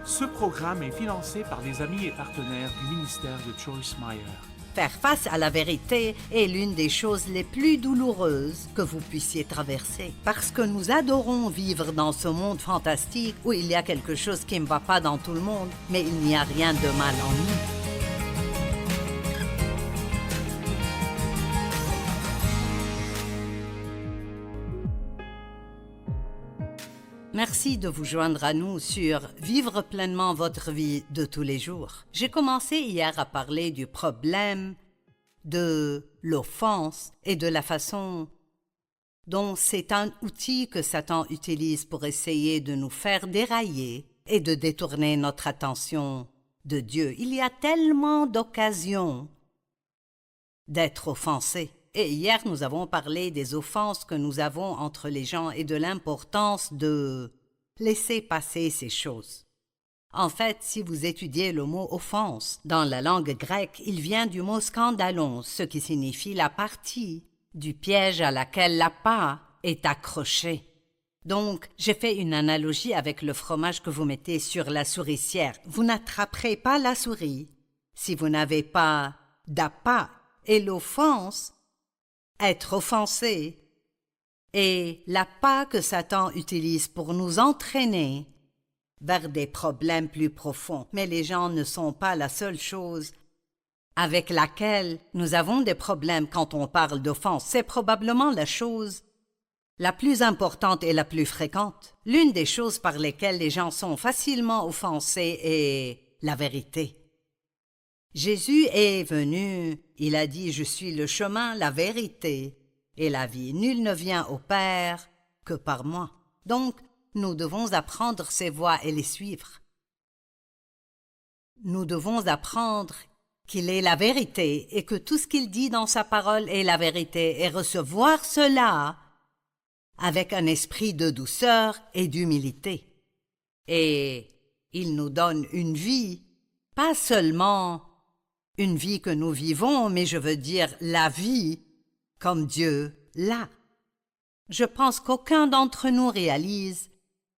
Ce programme est financé par des amis et partenaires du ministère de Joyce Meyer. Faire face à la vérité est l'une des choses les plus douloureuses que vous puissiez traverser. Parce que nous adorons vivre dans ce monde fantastique où il y a quelque chose qui ne va pas dans tout le monde, mais il n'y a rien de mal en nous. Merci de vous joindre à nous sur Vivre pleinement votre vie de tous les jours. J'ai commencé hier à parler du problème de l'offense et de la façon dont c'est un outil que Satan utilise pour essayer de nous faire dérailler et de détourner notre attention de Dieu. Il y a tellement d'occasions d'être offensés. Et hier, nous avons parlé des offenses que nous avons entre les gens et de l'importance de laisser passer ces choses. En fait, si vous étudiez le mot « offense » dans la langue grecque, il vient du mot « scandalon », ce qui signifie la partie du piège à laquelle l'appât est accroché. Donc, j'ai fait une analogie avec le fromage que vous mettez sur la souricière. Vous n'attraperez pas la souris si vous n'avez pas d'appât. Et l'offense, être offensé, est l'appât que Satan utilise pour nous entraîner vers des problèmes plus profonds. Mais les gens ne sont pas la seule chose avec laquelle nous avons des problèmes quand on parle d'offense. C'est probablement la chose la plus importante et la plus fréquente. L'une des choses par lesquelles les gens sont facilement offensés est la vérité. Jésus est venu, il a dit « Je suis le chemin, la vérité et la vie. Nul ne vient au Père que par moi. » Donc, nous devons apprendre ses voies et les suivre. Nous devons apprendre qu'il est la vérité et que tout ce qu'il dit dans sa parole est la vérité et recevoir cela avec un esprit de douceur et d'humilité. Et il nous donne une vie, pas seulement une vie que nous vivons, mais je veux dire la vie comme Dieu l'a. Je pense qu'aucun d'entre nous réalise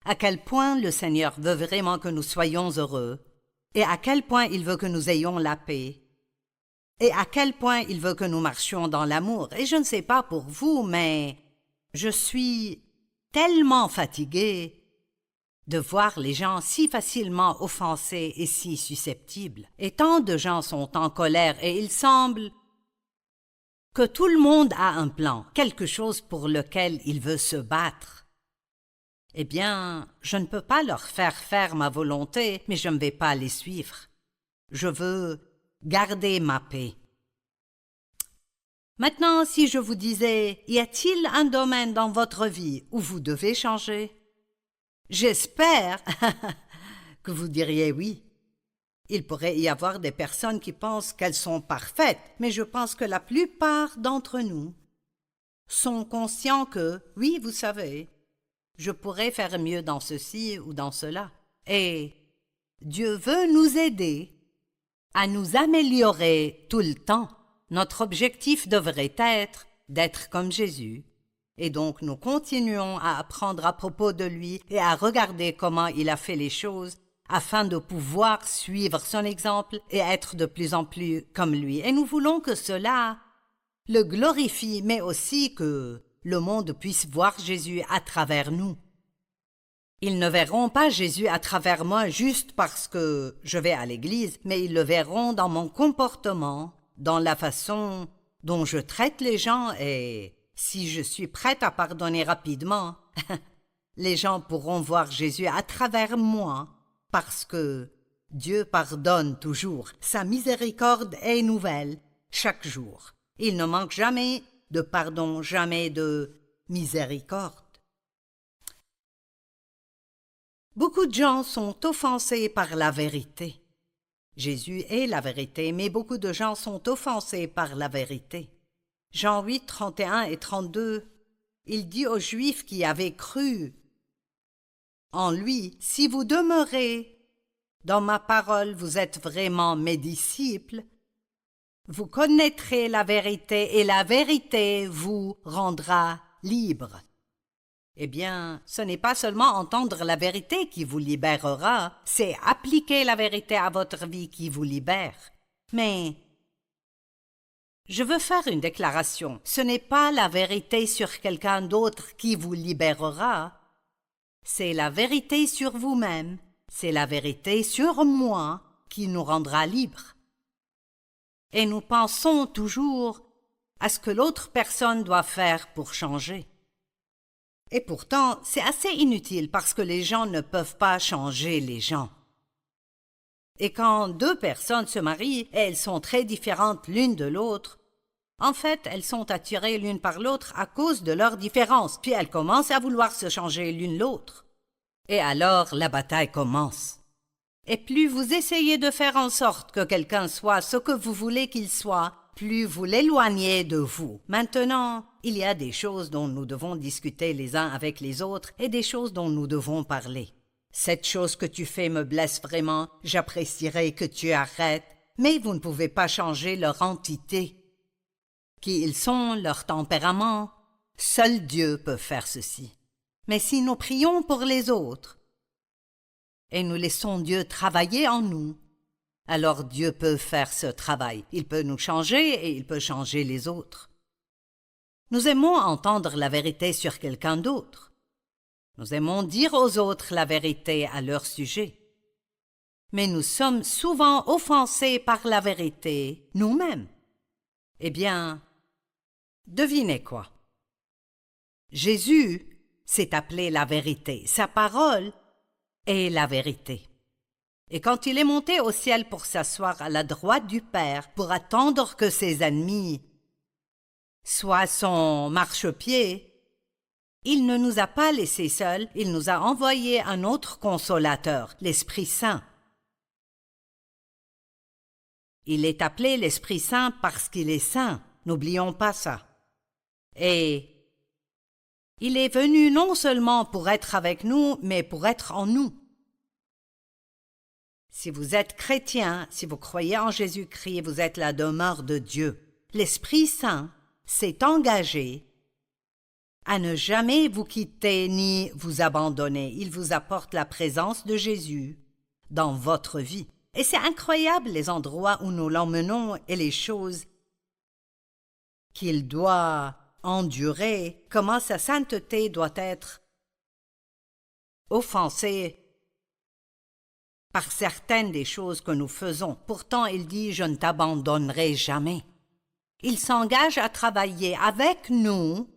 à quel point le Seigneur veut vraiment que nous soyons heureux et à quel point il veut que nous ayons la paix et à quel point il veut que nous marchions dans l'amour. Et je ne sais pas pour vous, mais je suis tellement fatiguée de voir les gens si facilement offensés et si susceptibles. Et tant de gens sont en colère et il semble que tout le monde a un plan, quelque chose pour lequel il veut se battre. Eh bien, je ne peux pas leur faire ma volonté, mais je ne vais pas les suivre. Je veux garder ma paix. Maintenant, si je vous disais, y a-t-il un domaine dans votre vie où vous devez changer? J'espère que vous diriez oui. Il pourrait y avoir des personnes qui pensent qu'elles sont parfaites, mais je pense que la plupart d'entre nous sont conscients que, oui, vous savez, je pourrais faire mieux dans ceci ou dans cela. Et Dieu veut nous aider à nous améliorer tout le temps. Notre objectif devrait être d'être comme Jésus. Et donc nous continuons à apprendre à propos de lui et à regarder comment il a fait les choses afin de pouvoir suivre son exemple et être de plus en plus comme lui. Et nous voulons que cela le glorifie, mais aussi que le monde puisse voir Jésus à travers nous. Ils ne verront pas Jésus à travers moi juste parce que je vais à l'église, mais ils le verront dans mon comportement, dans la façon dont je traite les gens et si je suis prête à pardonner rapidement, les gens pourront voir Jésus à travers moi parce que Dieu pardonne toujours. Sa miséricorde est nouvelle chaque jour. Il ne manque jamais de pardon, jamais de miséricorde. Beaucoup de gens sont offensés par la vérité. Jésus est la vérité, mais beaucoup de gens sont offensés par la vérité. Jean 8, 31 et 32, il dit aux Juifs qui avaient cru en lui, « Si vous demeurez dans ma parole, vous êtes vraiment mes disciples, vous connaîtrez la vérité et la vérité vous rendra libre. » Eh bien, ce n'est pas seulement entendre la vérité qui vous libérera, c'est appliquer la vérité à votre vie qui vous libère. Mais je veux faire une déclaration. Ce n'est pas la vérité sur quelqu'un d'autre qui vous libérera. C'est la vérité sur vous-même. C'est la vérité sur moi qui nous rendra libres. Et nous pensons toujours à ce que l'autre personne doit faire pour changer. Et pourtant, c'est assez inutile parce que les gens ne peuvent pas changer les gens. Et quand deux personnes se marient et elles sont très différentes l'une de l'autre, en fait, elles sont attirées l'une par l'autre à cause de leurs différences, puis elles commencent à vouloir se changer l'une l'autre. Et alors, la bataille commence. Et plus vous essayez de faire en sorte que quelqu'un soit ce que vous voulez qu'il soit, plus vous l'éloignez de vous. Maintenant, il y a des choses dont nous devons discuter les uns avec les autres et des choses dont nous devons parler. Cette chose que tu fais me blesse vraiment, j'apprécierais que tu arrêtes, mais vous ne pouvez pas changer leur entité. Qui ils sont, leur tempérament, seul Dieu peut faire ceci. Mais si nous prions pour les autres et nous laissons Dieu travailler en nous, alors Dieu peut faire ce travail. Il peut nous changer et il peut changer les autres. Nous aimons entendre la vérité sur quelqu'un d'autre. Nous aimons dire aux autres la vérité à leur sujet. Mais nous sommes souvent offensés par la vérité nous-mêmes. Eh bien, devinez quoi? Jésus s'est appelé la vérité. Sa parole est la vérité. Et quand il est monté au ciel pour s'asseoir à la droite du Père, pour attendre que ses ennemis soient son marchepied, il ne nous a pas laissés seuls, il nous a envoyé un autre consolateur, l'Esprit Saint. Il est appelé l'Esprit Saint parce qu'il est saint, n'oublions pas ça. Et il est venu non seulement pour être avec nous, mais pour être en nous. Si vous êtes chrétien, si vous croyez en Jésus-Christ, vous êtes la demeure de Dieu. L'Esprit Saint s'est engagé à ne jamais vous quitter ni vous abandonner. Il vous apporte la présence de Jésus dans votre vie. Et c'est incroyable les endroits où nous l'emmenons et les choses qu'il doit endurer, comment sa sainteté doit être offensée par certaines des choses que nous faisons. Pourtant, il dit « Je ne t'abandonnerai jamais ». Il s'engage à travailler avec nous,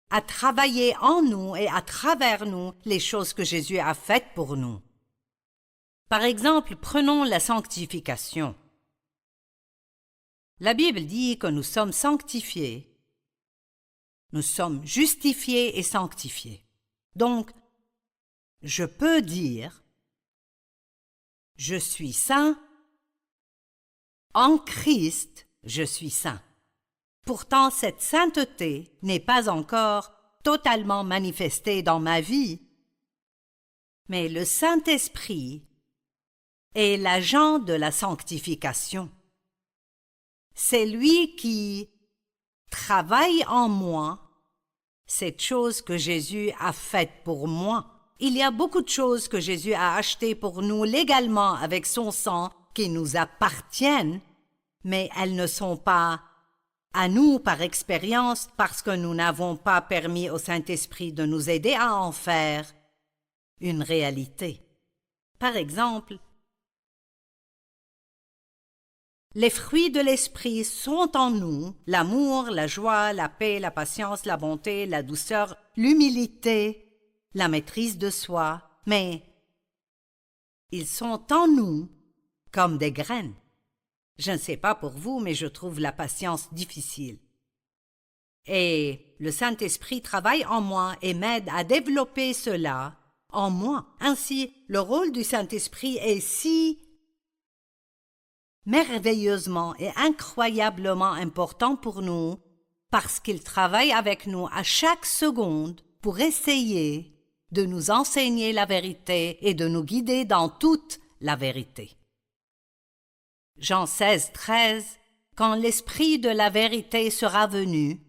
à travailler en nous et à travers nous les choses que Jésus a faites pour nous. Par exemple, prenons la sanctification. La Bible dit que nous sommes sanctifiés. Nous sommes justifiés et sanctifiés. Donc, je peux dire « Je suis saint, en Christ, je suis saint ». Pourtant, cette sainteté n'est pas encore totalement manifestée dans ma vie, mais le Saint-Esprit est l'agent de la sanctification. C'est lui qui travaille en moi cette chose que Jésus a faite pour moi. Il y a beaucoup de choses que Jésus a achetées pour nous légalement avec son sang qui nous appartiennent, mais elles ne sont pas à nous par expérience parce que nous n'avons pas permis au Saint-Esprit de nous aider à en faire une réalité. Par exemple, les fruits de l'Esprit sont en nous, l'amour, la joie, la paix, la patience, la bonté, la douceur, l'humilité, la maîtrise de soi, mais ils sont en nous comme des graines. Je ne sais pas pour vous, mais je trouve la patience difficile. Et le Saint-Esprit travaille en moi et m'aide à développer cela en moi. Ainsi, le rôle du Saint-Esprit est si merveilleusement et incroyablement important pour nous parce qu'il travaille avec nous à chaque seconde pour essayer de nous enseigner la vérité et de nous guider dans toute la vérité. Jean 16, 13, quand l'Esprit de la vérité sera venu,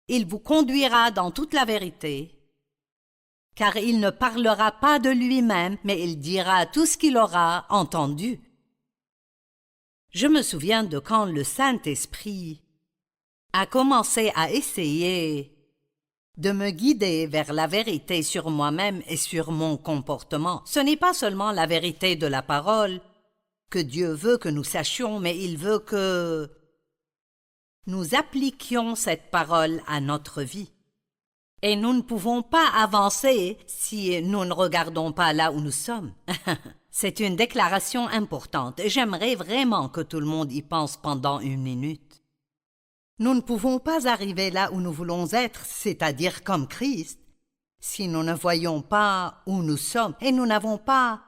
Il vous conduira dans toute la vérité, car il ne parlera pas de lui-même, mais il dira tout ce qu'il aura entendu. Je me souviens de quand le Saint-Esprit a commencé à essayer de me guider vers la vérité sur moi-même et sur mon comportement. Ce n'est pas seulement la vérité de la parole que Dieu veut que nous sachions, mais il veut que nous appliquions cette parole à notre vie. Et nous ne pouvons pas avancer si nous ne regardons pas là où nous sommes. C'est une déclaration importante et j'aimerais vraiment que tout le monde y pense pendant une minute. Nous ne pouvons pas arriver là où nous voulons être, c'est-à-dire comme Christ, si nous ne voyons pas où nous sommes et nous n'avons pas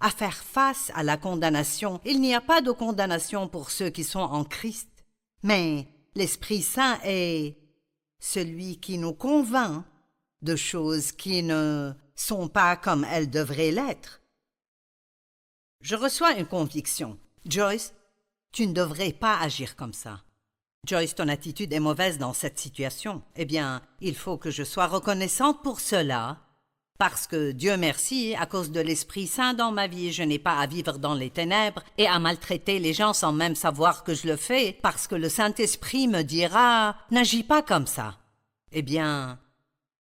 à faire face à la condamnation. Il n'y a pas de condamnation pour ceux qui sont en Christ, mais l'Esprit Saint est celui qui nous convainc de choses qui ne sont pas comme elles devraient l'être. Je reçois une conviction. Joyce, tu ne devrais pas agir comme ça. Joyce, ton attitude est mauvaise dans cette situation. Eh bien, il faut que je sois reconnaissante pour cela, parce que, Dieu merci, à cause de l'Esprit Saint dans ma vie, je n'ai pas à vivre dans les ténèbres et à maltraiter les gens sans même savoir que je le fais, parce que le Saint-Esprit me dira « N'agis pas comme ça ». Eh bien,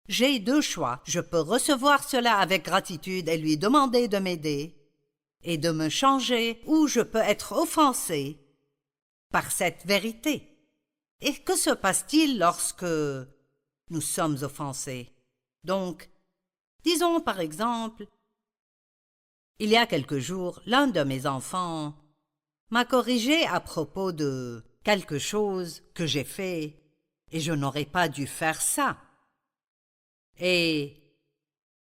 j'ai deux choix. Je peux recevoir cela avec gratitude et lui demander de m'aider et de me changer, ou je peux être offensé par cette vérité. Et que se passe-t-il lorsque nous sommes offensés? Donc, disons par exemple, il y a quelques jours, l'un de mes enfants m'a corrigé à propos de quelque chose que j'ai fait et je n'aurais pas dû faire ça. Et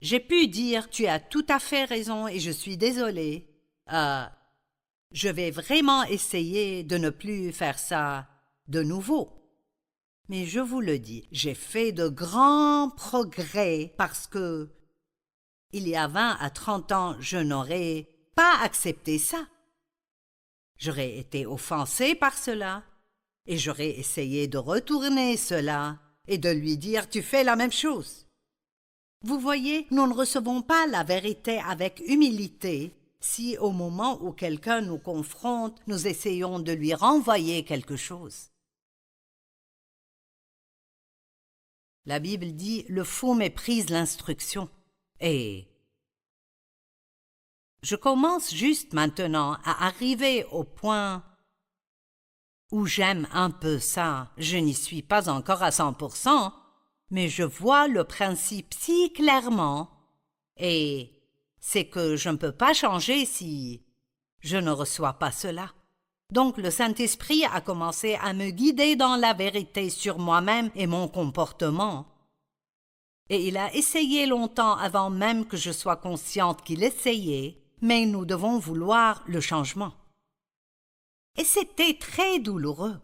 j'ai pu dire « Tu as tout à fait raison et je suis désolée. Je vais vraiment essayer de ne plus faire ça de nouveau. » Mais je vous le dis, j'ai fait de grands progrès parce que, il y a 20 à 30 ans, je n'aurais pas accepté ça. J'aurais été offensée par cela et j'aurais essayé de retourner cela et de lui dire « Tu fais la même chose. » Vous voyez, nous ne recevons pas la vérité avec humilité si au moment où quelqu'un nous confronte, nous essayons de lui renvoyer quelque chose. La Bible dit « Le fou méprise l'instruction ». Et je commence juste maintenant à arriver au point où j'aime un peu ça. Je n'y suis pas encore à 100%, mais je vois le principe si clairement et c'est que je ne peux pas changer si je ne reçois pas cela. Donc le Saint-Esprit a commencé à me guider dans la vérité sur moi-même et mon comportement. Et il a essayé longtemps avant même que je sois consciente qu'il essayait, mais nous devons vouloir le changement. Et c'était très douloureux.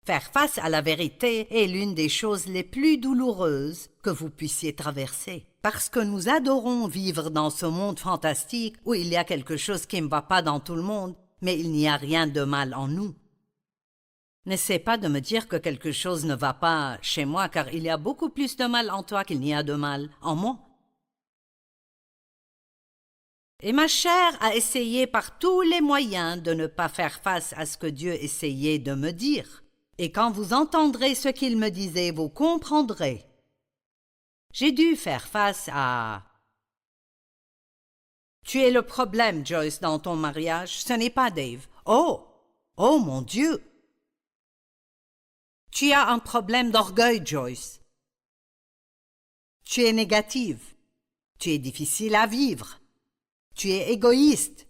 Faire face à la vérité est l'une des choses les plus douloureuses que vous puissiez traverser. Parce que nous adorons vivre dans ce monde fantastique où il y a quelque chose qui ne va pas dans tout le monde, mais il n'y a rien de mal en nous. N'essaie pas de me dire que quelque chose ne va pas chez moi, car il y a beaucoup plus de mal en toi qu'il n'y a de mal en moi. Et ma chair a essayé par tous les moyens de ne pas faire face à ce que Dieu essayait de me dire. Et quand vous entendrez ce qu'il me disait, vous comprendrez. J'ai dû faire face à... Tu es le problème, Joyce, dans ton mariage, ce n'est pas Dave. Oh mon Dieu! Tu as un problème d'orgueil, Joyce. Tu es négative. Tu es difficile à vivre. Tu es égoïste.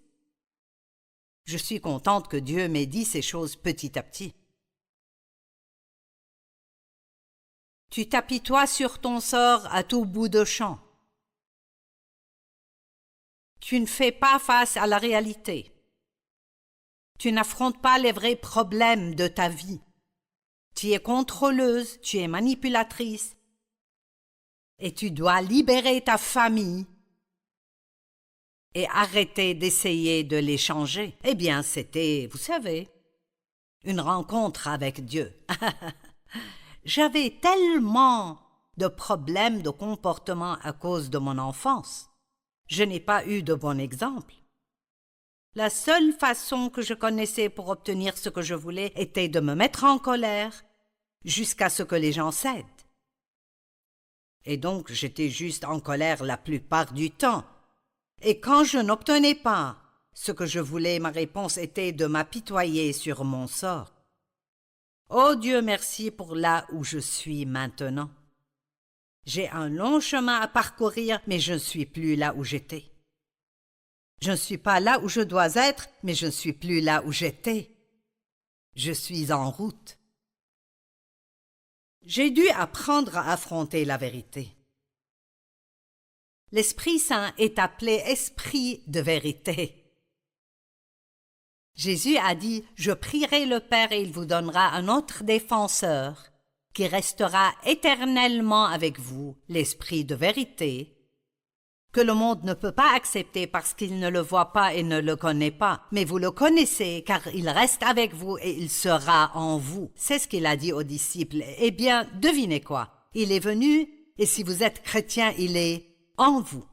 Je suis contente que Dieu m'ait dit ces choses petit à petit. Tu t'apitoies sur ton sort à tout bout de champ. Tu ne fais pas face à la réalité. Tu n'affrontes pas les vrais problèmes de ta vie. Tu es contrôleuse, tu es manipulatrice. Et tu dois libérer ta famille et arrêter d'essayer de les changer. Eh bien, c'était, vous savez, une rencontre avec Dieu. J'avais tellement de problèmes de comportement à cause de mon enfance. Je n'ai pas eu de bon exemple. La seule façon que je connaissais pour obtenir ce que je voulais était de me mettre en colère jusqu'à ce que les gens cèdent. Et donc j'étais juste en colère la plupart du temps. Et quand je n'obtenais pas ce que je voulais, ma réponse était de m'apitoyer sur mon sort. Oh Dieu merci pour là où je suis maintenant. J'ai un long chemin à parcourir, mais je ne suis plus là où j'étais. Je ne suis pas là où je dois être, mais je ne suis plus là où j'étais. Je suis en route. J'ai dû apprendre à affronter la vérité. L'Esprit Saint est appelé Esprit de vérité. Jésus a dit « Je prierai le Père et il vous donnera un autre défenseur qui restera éternellement avec vous, l'Esprit de vérité, que le monde ne peut pas accepter parce qu'il ne le voit pas et ne le connaît pas, mais vous le connaissez car il reste avec vous et il sera en vous. » C'est ce qu'il a dit aux disciples. Eh bien, devinez quoi? Il est venu et si vous êtes chrétien, il est en vous.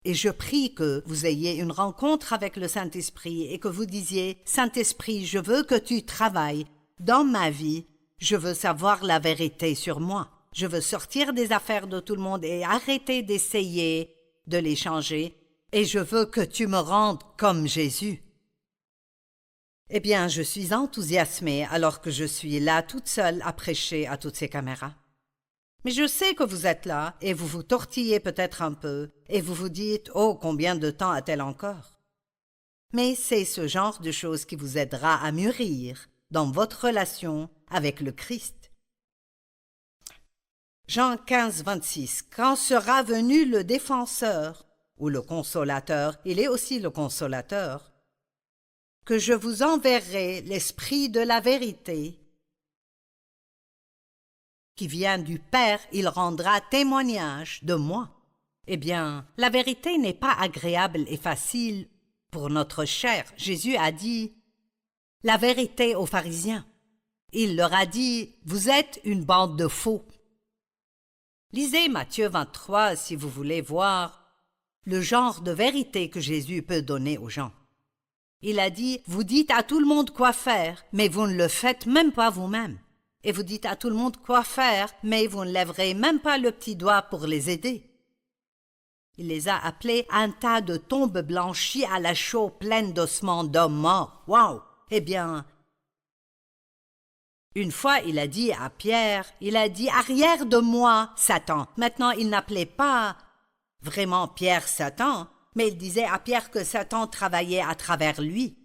Et je prie que vous ayez une rencontre avec le Saint-Esprit et que vous disiez « Saint-Esprit, je veux que tu travailles dans ma vie, je veux savoir la vérité sur moi. Je veux sortir des affaires de tout le monde et arrêter d'essayer de les changer et je veux que tu me rendes comme Jésus. » Eh bien, je suis enthousiasmée alors que je suis là toute seule à prêcher à toutes ces caméras. Mais je sais que vous êtes là et vous vous tortillez peut-être un peu et vous vous dites « Oh, combien de temps a-t-elle encore ?» Mais c'est ce genre de choses qui vous aidera à mûrir dans votre relation avec le Christ. Jean 15, 26. Quand sera venu le défenseur ou le consolateur, il est aussi le consolateur, que je vous enverrai l'Esprit de la vérité, qui vient du Père, il rendra témoignage de moi. Eh bien, la vérité n'est pas agréable et facile pour notre chair. Jésus a dit la vérité aux pharisiens. Il leur a dit « Vous êtes une bande de faux ». Lisez Matthieu 23 si vous voulez voir le genre de vérité que Jésus peut donner aux gens. Il a dit « Vous dites à tout le monde quoi faire, mais vous ne le faites même pas vous-même. Et vous dites à tout le monde quoi faire, mais vous ne lèverez même pas le petit doigt pour les aider. » Il les a appelés un tas de tombes blanchies à la chaux pleines d'ossements d'hommes morts. Waouh! Eh bien, une fois il a dit à Pierre, il a dit « Arrière de moi, Satan ». Maintenant, il n'appelait pas vraiment Pierre Satan, mais il disait à Pierre que Satan travaillait à travers lui.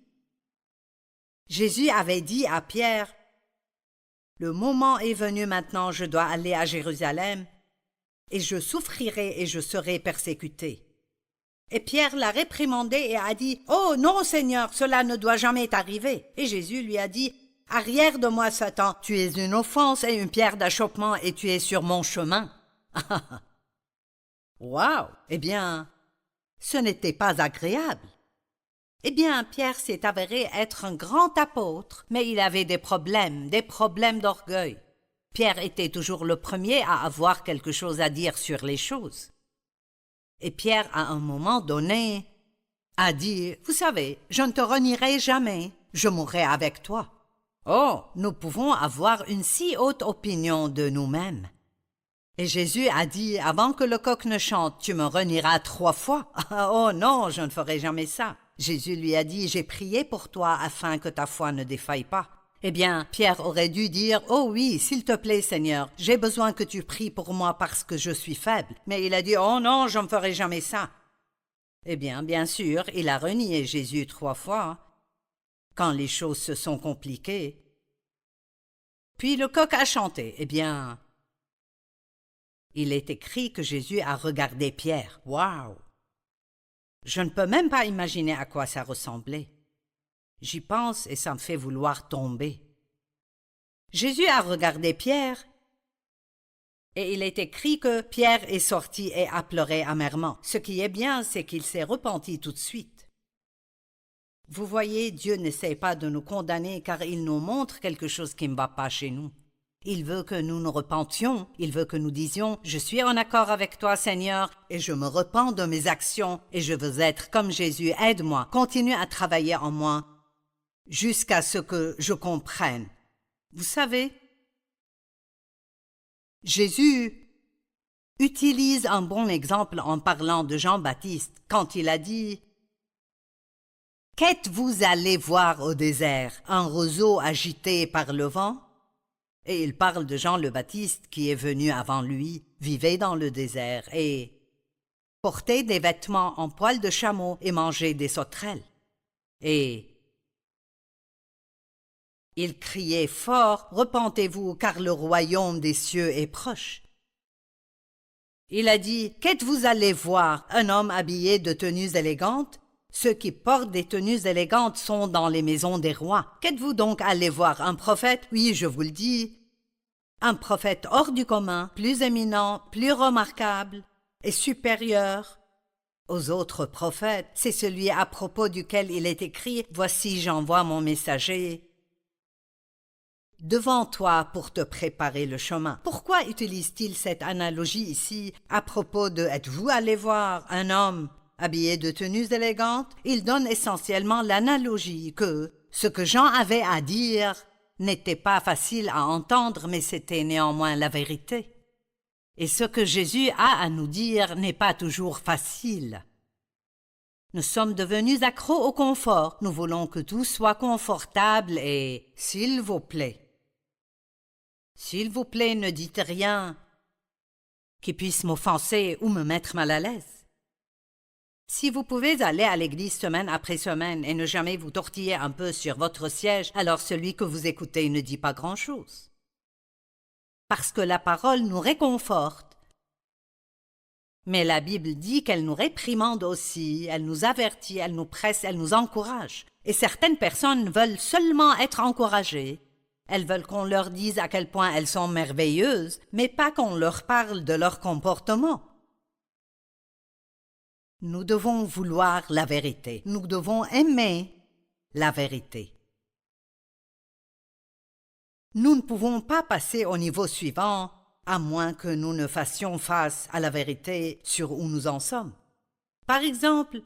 Jésus avait dit à Pierre « Le moment est venu maintenant, je dois aller à Jérusalem, et je souffrirai et je serai persécuté. » Et Pierre l'a réprimandé et a dit « Oh non, Seigneur, cela ne doit jamais t'arriver. » Et Jésus lui a dit « Arrière de moi, Satan, tu es une offense et une pierre d'achoppement et tu es sur mon chemin. » Waouh! Eh bien, ce n'était pas agréable. Eh bien, Pierre s'est avéré être un grand apôtre, mais il avait des problèmes d'orgueil. Pierre était toujours le premier à avoir quelque chose à dire sur les choses. Et Pierre, à un moment donné, a dit « Vous savez, je ne te renierai jamais, je mourrai avec toi. » Oh, nous pouvons avoir une si haute opinion de nous-mêmes. Et Jésus a dit « Avant que le coq ne chante, tu me renieras 3 fois. » Oh non, je ne ferai jamais ça. Jésus lui a dit « J'ai prié pour toi afin que ta foi ne défaille pas. » Eh bien, Pierre aurait dû dire « Oh oui, s'il te plaît, Seigneur, j'ai besoin que tu pries pour moi parce que je suis faible. » Mais il a dit « Oh non, je ne ferai jamais ça. » Eh bien sûr, il a renié Jésus 3 fois, quand les choses se sont compliquées. Puis le coq a chanté. Eh bien, il est écrit que Jésus a regardé Pierre. Waouh! Je ne peux même pas imaginer à quoi ça ressemblait. J'y pense et ça me fait vouloir tomber. Jésus a regardé Pierre et il est écrit que Pierre est sorti et a pleuré amèrement. Ce qui est bien, c'est qu'il s'est repenti tout de suite. Vous voyez, Dieu n'essaie pas de nous condamner car il nous montre quelque chose qui ne va pas chez nous. Il veut que nous nous repentions, il veut que nous disions « Je suis en accord avec toi, Seigneur, et je me repens de mes actions, et je veux être comme Jésus, aide-moi, continue à travailler en moi, jusqu'à ce que je comprenne. » Vous savez, Jésus utilise un bon exemple en parlant de Jean-Baptiste quand il a dit « Qu'êtes-vous allé voir au désert? Un roseau agité par le vent ?» Et il parle de Jean le Baptiste qui est venu avant lui, vivait dans le désert et portait des vêtements en poil de chameau et mangeait des sauterelles. Et il criait fort « Repentez-vous, car le royaume des cieux est proche. » Il a dit « Qu'êtes-vous allé voir? Un homme habillé de tenues élégantes? Ceux qui portent des tenues élégantes sont dans les maisons des rois. Qu'êtes-vous donc allé voir? Un prophète? Oui, je vous le dis. Un prophète hors du commun, plus éminent, plus remarquable et supérieur aux autres prophètes. C'est celui à propos duquel il est écrit « Voici, j'envoie mon messager devant toi pour te préparer le chemin. » Pourquoi utilise-t-il cette analogie ici à propos de « Êtes-vous allé voir un homme habillé de tenues élégantes ?» Il donne essentiellement l'analogie que ce que Jean avait à dire n'était pas facile à entendre, mais c'était néanmoins la vérité. Et ce que Jésus a à nous dire n'est pas toujours facile. Nous sommes devenus accros au confort. Nous voulons que tout soit confortable et « s'il vous plaît ». S'il vous plaît, ne dites rien qui puisse m'offenser ou me mettre mal à l'aise. Si vous pouvez aller à l'église semaine après semaine et ne jamais vous tortiller un peu sur votre siège, alors celui que vous écoutez ne dit pas grand-chose. Parce que la parole nous réconforte. Mais la Bible dit qu'elle nous réprimande aussi, elle nous avertit, elle nous presse, elle nous encourage. Et certaines personnes veulent seulement être encouragées. Elles veulent qu'on leur dise à quel point elles sont merveilleuses, mais pas qu'on leur parle de leur comportement. Nous devons vouloir la vérité. Nous devons aimer la vérité. Nous ne pouvons pas passer au niveau suivant à moins que nous ne fassions face à la vérité sur où nous en sommes. Par exemple,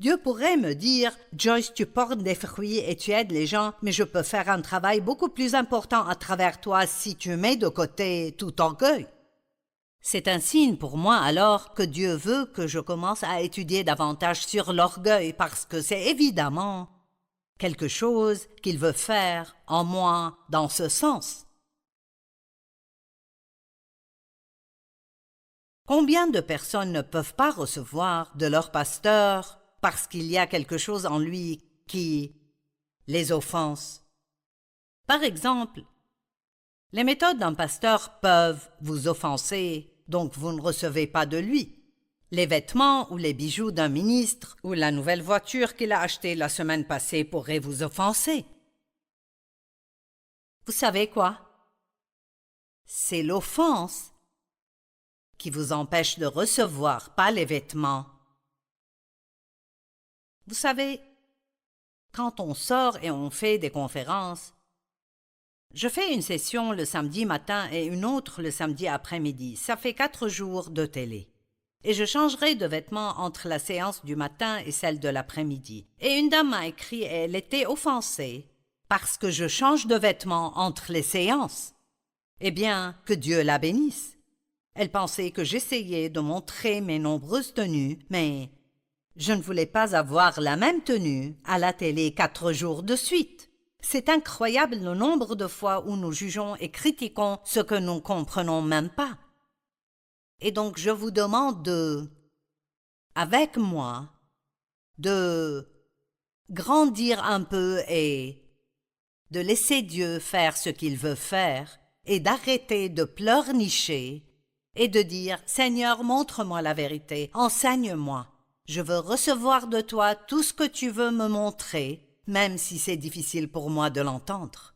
Dieu pourrait me dire « Joyce, tu portes des fruits et tu aides les gens, mais je peux faire un travail beaucoup plus important à travers toi si tu mets de côté tout orgueil. » C'est un signe pour moi alors que Dieu veut que je commence à étudier davantage sur l'orgueil parce que c'est évidemment quelque chose qu'il veut faire en moi dans ce sens. Combien de personnes ne peuvent pas recevoir de leur pasteur parce qu'il y a quelque chose en lui qui les offense? Par exemple, les méthodes d'un pasteur peuvent vous offenser, donc vous ne recevez pas de lui. Les vêtements ou les bijoux d'un ministre ou la nouvelle voiture qu'il a achetée la semaine passée pourraient vous offenser. Vous savez quoi? C'est l'offense qui vous empêche de recevoir, pas les vêtements. Vous savez, quand on sort et on fait des conférences, je fais une session le samedi matin et une autre le samedi après-midi. Ça fait 4 jours de télé. Et je changerai de vêtements entre la séance du matin et celle de l'après-midi. Et une dame m'a écrit et elle était offensée parce que je change de vêtements entre les séances. Eh bien, que Dieu la bénisse. Elle pensait que j'essayais de montrer mes nombreuses tenues, mais je ne voulais pas avoir la même tenue à la télé 4 jours de suite. C'est incroyable le nombre de fois où nous jugeons et critiquons ce que nous ne comprenons même pas. Et donc je vous demande avec moi, de grandir un peu et de laisser Dieu faire ce qu'il veut faire et d'arrêter de pleurnicher et de dire « Seigneur, montre-moi la vérité, enseigne-moi. Je veux recevoir de toi tout ce que tu veux me montrer, même si c'est difficile pour moi de l'entendre. »